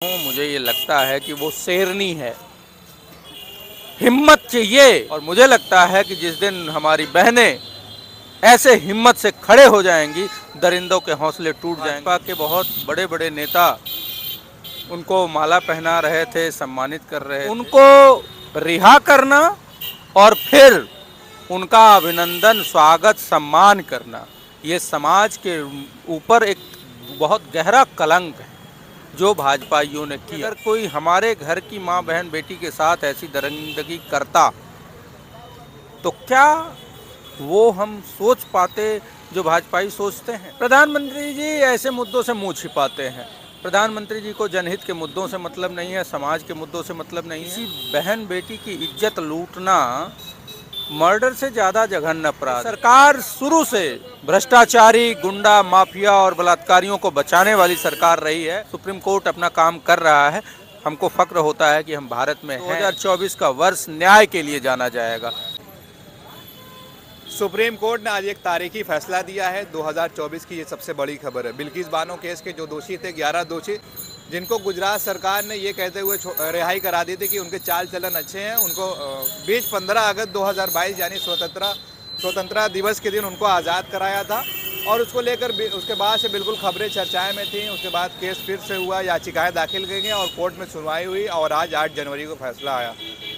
मुझे ये लगता है कि वो शेरनी है। हिम्मत चाहिए। और मुझे लगता है कि जिस दिन हमारी बहनें ऐसे हिम्मत से खड़े हो जाएंगी, दरिंदों के हौसले टूट जाएंगे। भाजपा के बहुत बड़े बड़े नेता उनको माला पहना रहे थे, सम्मानित कर रहे थे। उनको रिहा करना और फिर उनका अभिनंदन, स्वागत, सम्मान करना, ये समाज के ऊपर एक बहुत गहरा कलंक है जो भाजपाइयों ने किया। अगर कोई हमारे घर की माँ बहन बेटी के साथ ऐसी दरिंदगी करता तो क्या वो हम सोच पाते जो भाजपाई सोचते हैं। प्रधानमंत्री जी ऐसे मुद्दों से मुंह छिपाते हैं। प्रधानमंत्री जी को जनहित के मुद्दों से मतलब नहीं है, समाज के मुद्दों से मतलब नहीं है। किसी बहन बेटी की इज्जत लूटना मर्डर से ज्यादा जघन्य अपराध। सरकार शुरू से भ्रष्टाचारी, गुंडा, माफिया और बलात्कारियों को बचाने वाली सरकार रही है। सुप्रीम कोर्ट अपना काम कर रहा है। हमको फक्र होता है कि हम भारत में हैं। 2024 का वर्ष न्याय के लिए जाना जाएगा। सुप्रीम कोर्ट ने आज एक तारीखी फैसला दिया है। 2024 की ये सबसे बड़ी खबर है। बिल्किस बानो केस के जो दोषी थे, 11 दोषी, जिनको गुजरात सरकार ने ये कहते हुए रिहाई करा दी थी कि उनके चाल चलन अच्छे हैं, उनको बीच 15 अगस्त 2022 यानी स्वतंत्रता दिवस के दिन उनको आज़ाद कराया था। और उसको लेकर उसके बाद से बिल्कुल खबरें चर्चाएं में थीं। उसके बाद केस फिर से हुआ, याचिकाएं दाखिल की गई और कोर्ट में सुनवाई हुई और आज 8 जनवरी को फैसला आया।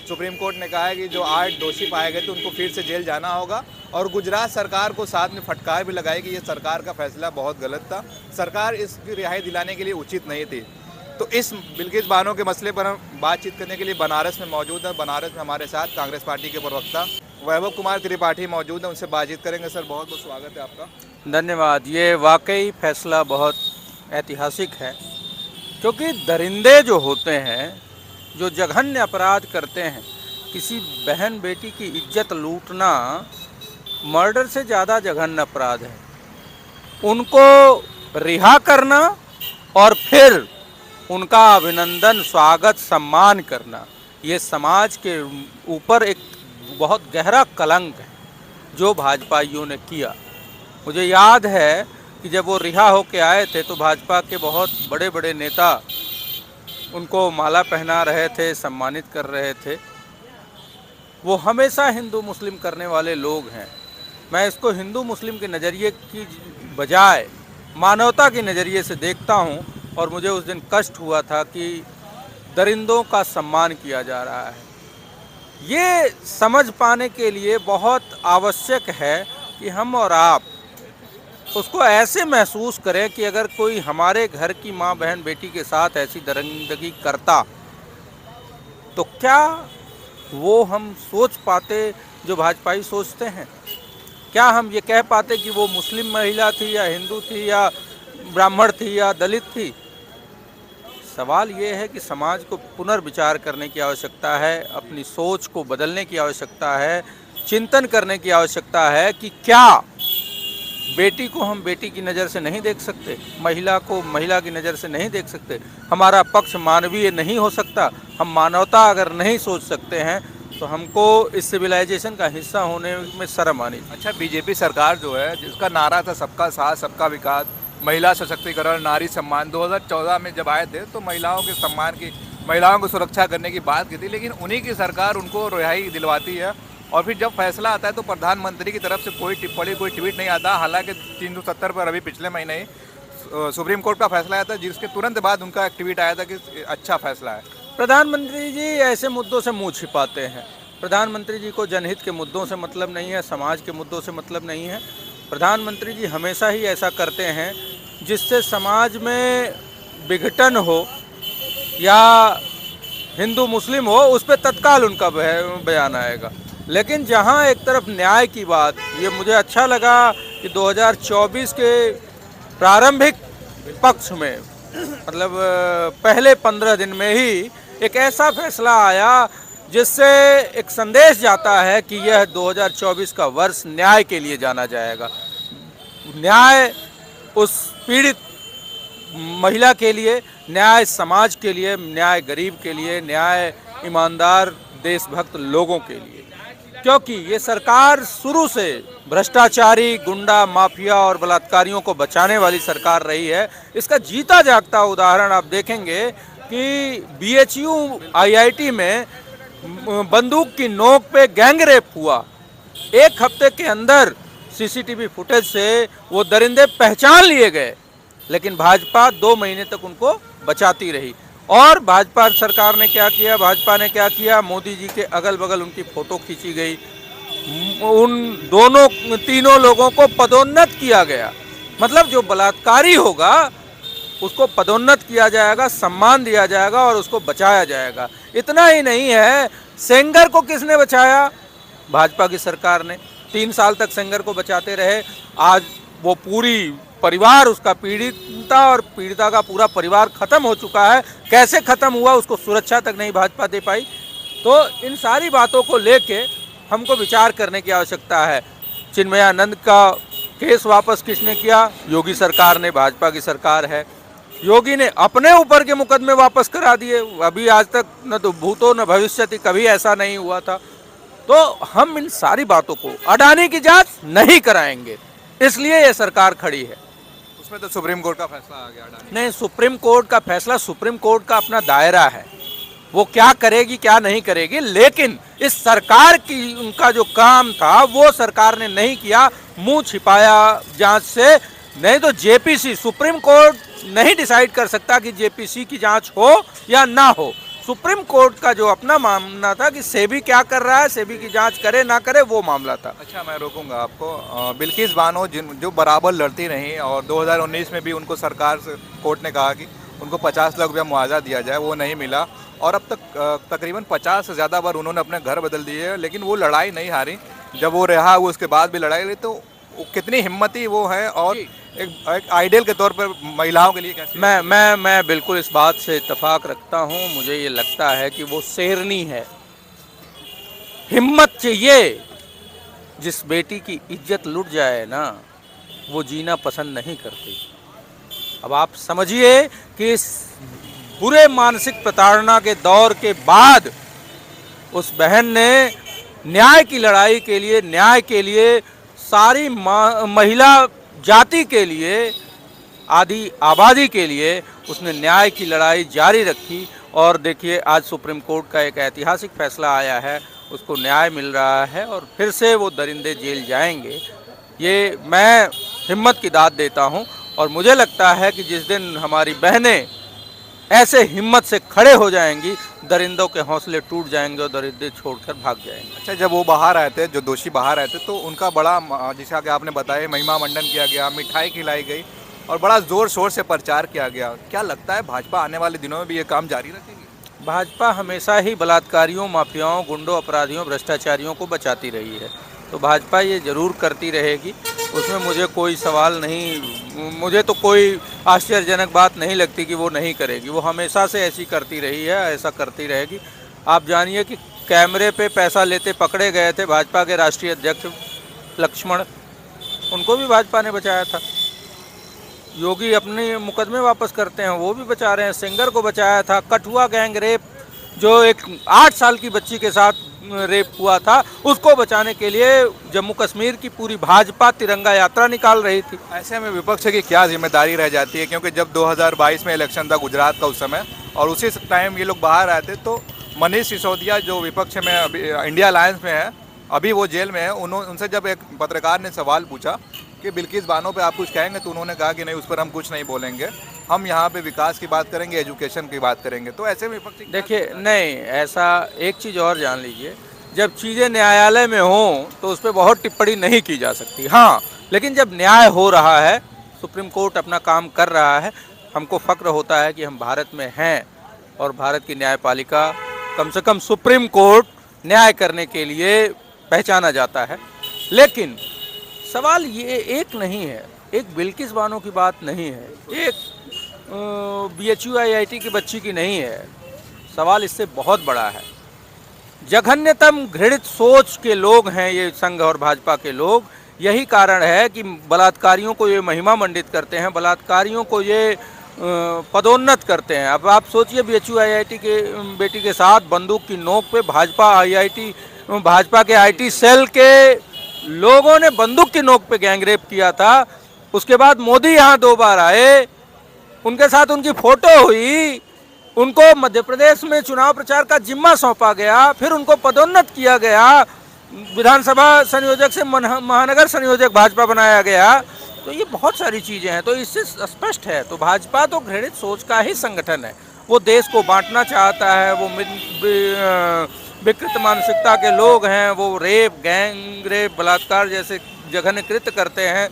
सुप्रीम कोर्ट ने कहा है कि जो 8 दोषी पाए गए थे उनको फिर से जेल जाना होगा और गुजरात सरकार को साथ में फटकार भी लगाई कि ये सरकार का फैसला बहुत गलत था, सरकार इसकी रिहाई दिलाने के लिए उचित नहीं थी। तो इस बिल्किस बानो के मसले पर हम बातचीत करने के लिए बनारस में मौजूद है। बनारस में हमारे साथ कांग्रेस पार्टी के प्रवक्ता वैभव कुमार त्रिपाठी मौजूद है, उनसे बातचीत करेंगे। सर, बहुत बहुत स्वागत है आपका। धन्यवाद। ये वाकई फैसला बहुत ऐतिहासिक है, क्योंकि दरिंदे जो होते हैं, जो जघन्य अपराध करते हैं, किसी बहन बेटी की इज्जत लूटना मर्डर से ज़्यादा जघन्य अपराध है। उनको रिहा करना और फिर उनका अभिनंदन, स्वागत, सम्मान करना, ये समाज के ऊपर एक बहुत गहरा कलंक है जो भाजपाइयों ने किया। मुझे याद है कि जब वो रिहा होके आए थे तो भाजपा के बहुत बड़े बड़े नेता उनको माला पहना रहे थे, सम्मानित कर रहे थे। वो हमेशा हिंदू मुस्लिम करने वाले लोग हैं। मैं इसको हिंदू मुस्लिम के नज़रिए की बजाय मानवता के नज़रिए से देखता हूँ और मुझे उस दिन कष्ट हुआ था कि दरिंदों का सम्मान किया जा रहा है। ये समझ पाने के लिए बहुत आवश्यक है कि हम और आप उसको ऐसे महसूस करें कि अगर कोई हमारे घर की माँ बहन बेटी के साथ ऐसी दरिंदगी करता तो क्या वो हम सोच पाते जो भाजपाई सोचते हैं। क्या हम ये कह पाते कि वो मुस्लिम महिला थी या हिंदू थी या ब्राह्मण थी या दलित थी। सवाल ये है कि समाज को पुनर्विचार करने की आवश्यकता है, अपनी सोच को बदलने की आवश्यकता है, चिंतन करने की आवश्यकता है कि क्या बेटी को हम बेटी की नज़र से नहीं देख सकते, महिला को महिला की नज़र से नहीं देख सकते। हमारा पक्ष मानवीय नहीं हो सकता। हम मानवता अगर नहीं सोच सकते हैं तो हमको इस सिविलाइजेशन का हिस्सा होने में शर्म आनी। अच्छा, बीजेपी सरकार जो है, जिसका नारा था सबका साथ सबका विकास, महिला सशक्तिकरण, नारी सम्मान, 2014 में जब आए थे तो महिलाओं के सम्मान की, महिलाओं को सुरक्षा करने की बात की थी, लेकिन उन्हीं की सरकार उनको रिहाई दिलवाती है। और फिर जब फैसला आता है तो प्रधानमंत्री की तरफ से कोई टिप्पणी, कोई ट्वीट नहीं आता। हालांकि 370 पर अभी पिछले महीने ही सुप्रीम कोर्ट का फैसला आया था, जिसके तुरंत बाद उनका एक ट्वीट आया था कि अच्छा फैसला है। प्रधानमंत्री जी ऐसे मुद्दों से मुंह छिपाते हैं। प्रधानमंत्री जी को जनहित के मुद्दों से मतलब नहीं है, समाज के मुद्दों से मतलब नहीं है। प्रधानमंत्री जी हमेशा ही ऐसा करते हैं जिससे समाज में विघटन हो या हिंदू मुस्लिम हो, उस पर तत्काल उनका बयान आएगा। लेकिन जहां एक तरफ न्याय की बात, ये मुझे अच्छा लगा कि 2024 के प्रारंभिक पक्ष में, मतलब पहले 15 दिन में ही एक ऐसा फैसला आया जिससे एक संदेश जाता है कि यह 2024 का वर्ष न्याय के लिए जाना जाएगा। न्याय उस पीड़ित महिला के लिए, न्याय समाज के लिए, न्याय गरीब के लिए, न्याय ईमानदार देशभक्त लोगों के लिए। क्योंकि ये सरकार शुरू से भ्रष्टाचारी, गुंडा, माफिया और बलात्कारियों को बचाने वाली सरकार रही है। इसका जीता जागता उदाहरण आप देखेंगे कि बीएचयू आईआईटी में बंदूक की नोक पे गैंग रेप हुआ। एक हफ्ते के अंदर सीसीटीवी फुटेज से वो दरिंदे पहचान लिए गए, लेकिन भाजपा 2 महीने तक उनको बचाती रही। और भाजपा सरकार ने क्या किया, भाजपा ने क्या किया, मोदी जी के अगल बगल उनकी फोटो खींची गई, उन तीनों लोगों को पदोन्नत किया गया। मतलब जो बलात्कारी होगा उसको पदोन्नत किया जाएगा, सम्मान दिया जाएगा और उसको बचाया जाएगा। इतना ही नहीं है, सेंगर को किसने बचाया? भाजपा की सरकार ने। 3 साल तक सेंगर को बचाते रहे। आज वो पूरी परिवार उसका पीड़िता और पीड़िता का पूरा परिवार खत्म हो चुका है। कैसे खत्म हुआ उसको सुरक्षा तक नहीं भाजपा दे पाई। तो इन सारी बातों को लेके हमको विचार करने की आवश्यकता है। चिन्मयानंद का केस वापस किसने किया? योगी सरकार ने, भाजपा की सरकार है। योगी ने अपने ऊपर के मुकदमे वापस करा दिए। अभी आज तक न तो भूतो न भविष्यति कभी ऐसा नहीं हुआ था। तो हम इन सारी बातों को, अडानी की जांच नहीं कराएंगे, इसलिए ये सरकार खड़ी है। उसमें तो सुप्रीम कोर्ट का फैसला आ गया। अडानी नहीं, सुप्रीम कोर्ट का फैसला, सुप्रीम कोर्ट का अपना दायरा है, वो क्या करेगी क्या नहीं करेगी। लेकिन इस सरकार की, उनका जो काम था वो सरकार ने नहीं किया, मुंह छिपाया जांच से। नहीं तो जेपीसी, सुप्रीम कोर्ट नहीं डिसाइड कर सकता कि जेपीसी की जांच हो या ना हो। सुप्रीम कोर्ट का जो अपना मामला था कि सेबी क्या कर रहा है, सेबी की जांच करे ना करे, वो मामला था। अच्छा, मैं रोकूंगा आपको। बिल्किस बानो जो बराबर लड़ती रहीं और 2019 में भी उनको सरकार से कोर्ट ने कहा कि उनको 50 लाख रुपया मुआवजा दिया जाए, वो नहीं मिला। और अब तक तकरीबन 50 से ज़्यादा बार उन्होंने अपने घर बदल दिए, लेकिन वो लड़ाई नहीं हारी। जब वो रहा हुआ उसके बाद भी लड़ाई रही। तो कितनी हिम्मती वो है और एक आइडियल के तौर पर महिलाओं के लिए कैसे? मैं बिल्कुल इस बात से इत्तेफाक रखता हूँ। मुझे ये लगता है कि वो शेरनी है। हिम्मत चाहिए। जिस बेटी की इज्जत लुट जाए ना, वो जीना पसंद नहीं करती। अब आप समझिए कि इस बुरे मानसिक प्रताड़ना के दौर के बाद उस बहन ने न्याय की लड़ाई के लिए, न्याय के लिए, सारी महिला जाति के लिए, आधी आबादी के लिए उसने न्याय की लड़ाई जारी रखी। और देखिए, आज सुप्रीम कोर्ट का एक ऐतिहासिक फैसला आया है, उसको न्याय मिल रहा है और फिर से वो दरिंदे जेल जाएंगे। ये मैं हिम्मत की दाद देता हूँ। और मुझे लगता है कि जिस दिन हमारी बहनें ऐसे हिम्मत से खड़े हो जाएंगी, दरिंदों के हौसले टूट जाएंगे और दरिंदे छोड़कर भाग जाएंगे। अच्छा, जब वो बाहर आए थे, जो दोषी बाहर आए थे, तो उनका बड़ा, जैसा कि आपने बताया, महिमा मंडन किया गया, मिठाई खिलाई गई और बड़ा जोर शोर से प्रचार किया गया। क्या लगता है भाजपा आने वाले दिनों में भी ये काम जारी रखेगी? भाजपा हमेशा ही बलात्कारियों, माफियाओं, गुंडों, अपराधियों, भ्रष्टाचारियों को बचाती रही है। तो भाजपा ये जरूर करती रहेगी, उसमें मुझे कोई सवाल नहीं। मुझे तो कोई आश्चर्यजनक बात नहीं लगती कि वो नहीं करेगी। वो हमेशा से ऐसी करती रही है, ऐसा करती रहेगी। आप जानिए कि कैमरे पे पैसा लेते पकड़े गए थे भाजपा के राष्ट्रीय अध्यक्ष लक्ष्मण, उनको भी भाजपा ने बचाया था। योगी अपने मुकदमे वापस करते हैं, वो भी बचा रहे हैं। सेंगर को बचाया था। कठुआ गैंग रेप, जो एक 8 साल की बच्ची के साथ रेप हुआ था, उसको बचाने के लिए जम्मू कश्मीर की पूरी भाजपा तिरंगा यात्रा निकाल रही थी। ऐसे में विपक्ष की क्या जिम्मेदारी रह जाती है? क्योंकि जब 2022 में इलेक्शन था गुजरात का उस समय, और उसी टाइम ये लोग बाहर आए थे, तो मनीष सिसोदिया जो विपक्ष में अभी इंडिया अलायंस में है, अभी वो जेल में है। उनसे जब एक पत्रकार ने सवाल पूछा कि बिल्किस बानो पे आप कुछ कहेंगे, तो उन्होंने कहा कि नहीं, उस पर हम कुछ नहीं बोलेंगे, हम यहाँ पे विकास की बात करेंगे, एजुकेशन की बात करेंगे। तो ऐसे में विपक्ष, देखिए, नहीं, ऐसा एक चीज़ और जान लीजिए, जब चीज़ें न्यायालय में हों तो उस पर बहुत टिप्पणी नहीं की जा सकती। हाँ, लेकिन जब न्याय हो रहा है, सुप्रीम कोर्ट अपना काम कर रहा है, हमको फ़ख्र होता है कि हम भारत में हैं और भारत की न्यायपालिका, कम से कम सुप्रीम कोर्ट, न्याय करने के लिए पहचाना जाता है। लेकिन सवाल ये एक नहीं है, एक बिल्किस बानो की बात नहीं है, एक बीएचयू आईआईटी की बच्ची की नहीं है। सवाल इससे बहुत बड़ा है। जघन्यतम घृणित सोच के लोग हैं ये संघ और भाजपा के लोग। यही कारण है कि बलात्कारियों को ये महिमा मंडित करते हैं, बलात्कारियों को ये पदोन्नत करते हैं। अब आप सोचिए, बीएचयू आईआईटी के बेटी के साथ बंदूक की नोक पे भाजपा के आईटी सेल के लोगों ने बंदूक की नोक पे गैंगरेप किया था। उसके बाद मोदी यहाँ 2 बार आए, उनके साथ उनकी फोटो हुई, उनको मध्य प्रदेश में चुनाव प्रचार का जिम्मा सौंपा गया, फिर उनको पदोन्नत किया गया, विधानसभा संयोजक से महानगर संयोजक भाजपा बनाया गया। तो ये बहुत सारी चीजें हैं, तो इससे स्पष्ट है। तो भाजपा तो घृणित सोच का ही संगठन है, वो देश को बांटना चाहता है, वो विकृत मानसिकता के लोग हैं, वो रेप, गैंग रेप, बलात्कार जैसे जघन्य कृत्य करते हैं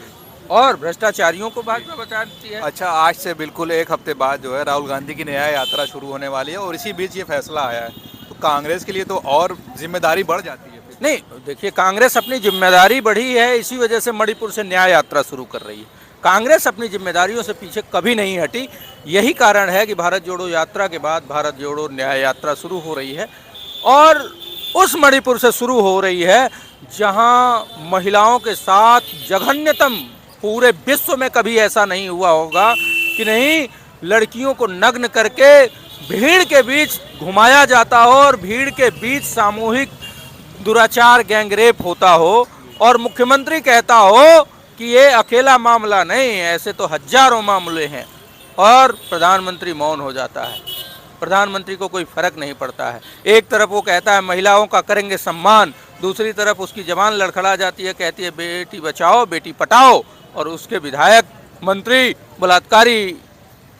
और भ्रष्टाचारियों को भाजपा बचाती है। अच्छा, आज से बिल्कुल एक हफ्ते बाद जो है राहुल गांधी की न्याय यात्रा शुरू होने वाली है और इसी बीच ये फैसला आया है, तो कांग्रेस के लिए तो और जिम्मेदारी बढ़ जाती है। नहीं, देखिए, कांग्रेस अपनी जिम्मेदारी बढ़ी है, इसी वजह से मणिपुर से न्याय यात्रा शुरू कर रही है। कांग्रेस अपनी जिम्मेदारियों से पीछे कभी नहीं हटी। यही कारण है कि भारत जोड़ो यात्रा के बाद भारत जोड़ो न्याय यात्रा शुरू हो रही है और उस मणिपुर से शुरू हो रही है जहां महिलाओं के साथ जघन्यतम, पूरे विश्व में कभी ऐसा नहीं हुआ होगा कि नहीं लड़कियों को नग्न करके भीड़ के बीच घुमाया जाता हो और भीड़ के बीच सामूहिक दुराचार, गैंगरेप होता हो और मुख्यमंत्री कहता हो कि ये अकेला मामला नहीं, ऐसे तो हजारों मामले हैं और प्रधानमंत्री मौन हो जाता है। प्रधानमंत्री को कोई फर्क नहीं पड़ता है। एक तरफ वो कहता है महिलाओं का करेंगे सम्मान, दूसरी तरफ उसकी जबान लड़खड़ा जाती है, कहती है बेटी बचाओ बेटी पटाओ, और उसके विधायक, मंत्री, बलात्कारी,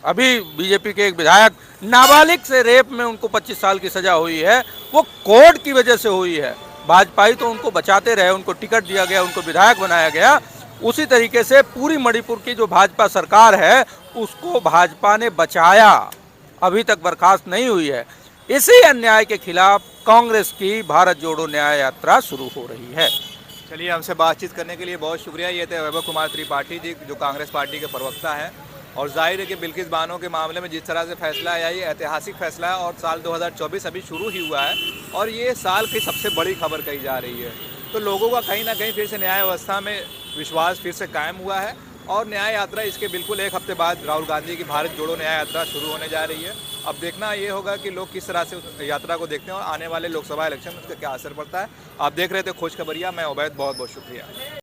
अभी बीजेपी के एक विधायक नाबालिग से रेप में उनको 25 साल की सजा हुई है, वो कोर्ट की वजह से हुई है। भाजपाई तो उनको बचाते रहे, उनको टिकट दिया गया, उनको विधायक बनाया गया। उसी तरीके से पूरी मणिपुर की जो भाजपा सरकार है उसको भाजपा ने बचाया, अभी तक बर्खास्त नहीं हुई है। इसी अन्याय के खिलाफ कांग्रेस की भारत जोड़ो न्याय यात्रा शुरू हो रही है। चलिए, हमसे बातचीत करने के लिए बहुत शुक्रिया। ये थे वैभव कुमार त्रिपाठी जी, जो कांग्रेस पार्टी के प्रवक्ता हैं। और जाहिर है कि बिल्किस बानो के मामले में जिस तरह से फैसला आया, ये ऐतिहासिक फैसला है और साल 2024 अभी शुरू ही हुआ है और ये साल की सबसे बड़ी खबर कही जा रही है। तो लोगों का कहीं ना कहीं फिर से न्याय व्यवस्था में विश्वास फिर से कायम हुआ है और न्याय यात्रा इसके बिल्कुल एक हफ्ते बाद राहुल गांधी की भारत जोड़ो न्याय यात्रा शुरू होने जा रही है। अब देखना ये होगा कि लोग किस तरह से उस यात्रा को देखते हैं और आने वाले लोकसभा इलेक्शन में उसका क्या असर पड़ता है। आप देख रहे थे खोज खबरिया, मैं उबैद, बहुत बहुत शुक्रिया।